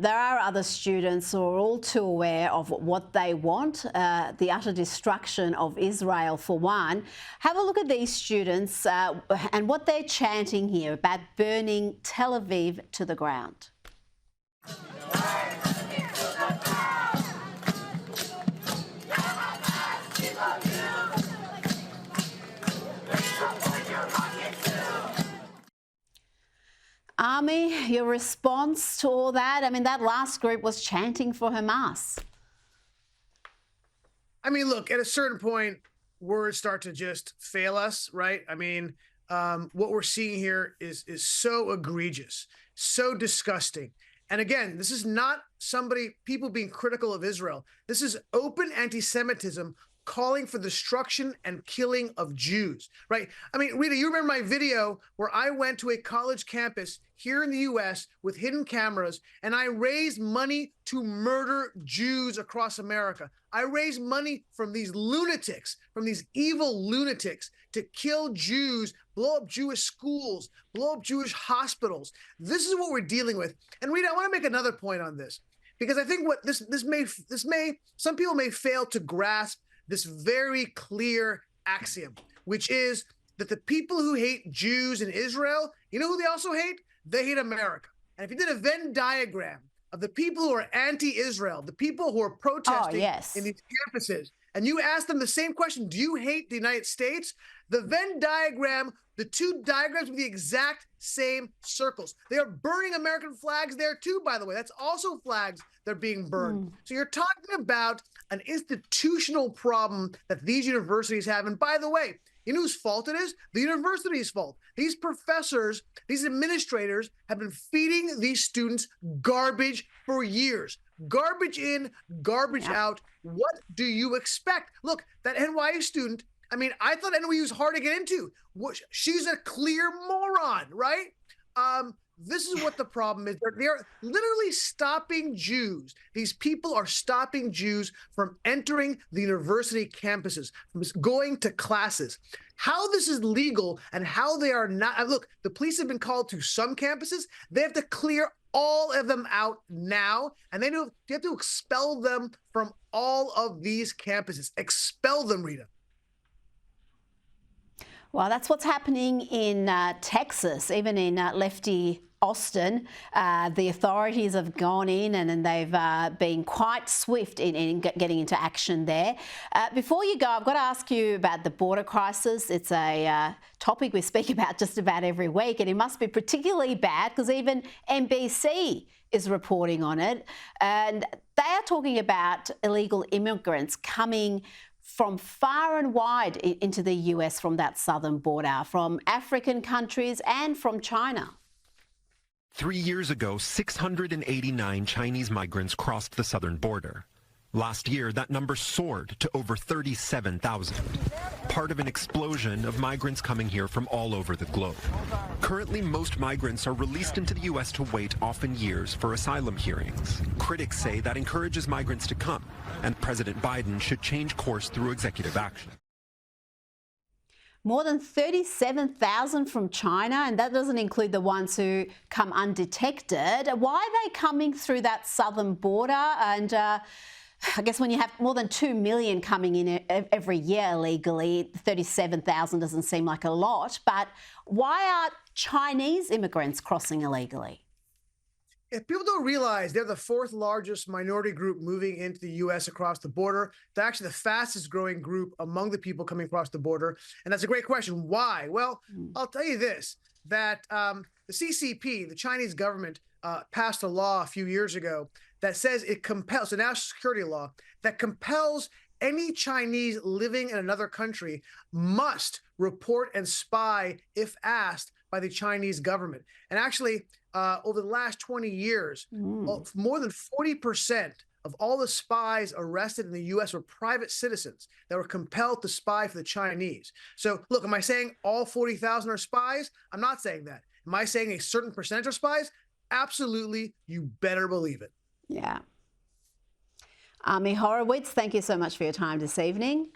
There are other students who are all too aware of what they want, the utter destruction of Israel for one. Have a look at these students and what they're chanting here about burning Tel Aviv to the ground. Ami, your response to all that? I mean, that last group was chanting for Hamas. I mean, look, at a certain point, words start to just fail us, right? I mean, what we're seeing here is so egregious, so disgusting. And again, this is not people being critical of Israel. This is open anti-Semitism calling for destruction and killing of Jews, right? I mean, Rita, you remember my video where I went to a college campus here in the US with hidden cameras, and I raised money to murder Jews across America. I raised money from these lunatics, from these evil lunatics, to kill Jews, blow up Jewish schools, blow up Jewish hospitals. This is what we're dealing with. And Rita, I want to make another point on this, because I think what some people may fail to grasp this very clear axiom, which is that the people who hate Jews in Israel, you know who they also hate? They hate America. And if you did a Venn diagram of the people who are anti-Israel, the people who are protesting in these campuses, and you ask them the same question, do you hate the United States? The Venn diagram, the two diagrams with the exact same circles. They are burning American flags there too, by the way. That's also flags that are being burned. So you're talking about an institutional problem that these universities have. And by the way, you know whose fault it is? The university's fault. These professors, these administrators have been feeding these students garbage for years. Garbage in, garbage out. What do you expect? Look, that NYU student, I mean, I thought NYU was hard to get into. She's a clear moron, right? This is what the problem is. They're literally stopping Jews. These people are stopping Jews from entering the university campuses, from going to classes. How this is legal and how they are not. Look, the police have been called to some campuses. They have to clear all of them out now, and they have to expel them from all of these campuses. Expel them, Rita. Well, that's what's happening in Texas, even in lefty Austin. The authorities have gone in and they've been quite swift in getting into action there. Before you go, I've got to ask you about the border crisis. It's a topic we speak about just about every week, and it must be particularly bad because even NBC is reporting on it. And they are talking about illegal immigrants coming from far and wide into the US from that southern border, from African countries and from China. 3 years ago, 689 Chinese migrants crossed the southern border. Last year, that number soared to over 37,000, part of an explosion of migrants coming here from all over the globe. Currently, most migrants are released into the U.S. to wait often years for asylum hearings. Critics say that encourages migrants to come, and President Biden should change course through executive action. More than 37,000 from China, and that doesn't include the ones who come undetected. Why are they coming through that southern border? And I guess when you have more than 2 million coming in every year illegally, 37,000 doesn't seem like a lot. But why are Chinese immigrants crossing illegally? If people don't realize, they're the fourth largest minority group moving into the U.S. across the border. They're actually the fastest growing group among the people coming across the border. And that's a great question. Why? Well, I'll tell you this, that the CCP, the Chinese government, passed a law a few years ago that says it compels, a national security law, that compels any Chinese living in another country must report and spy if asked by the Chinese government. And actually, over the last 20 years, more than 40% of all the spies arrested in the U.S. were private citizens that were compelled to spy for the Chinese. So, look, am I saying all 40,000 are spies? I'm not saying that. Am I saying a certain percentage are spies? Absolutely. You better believe it. Yeah. Ami Horowitz, thank you so much for your time this evening.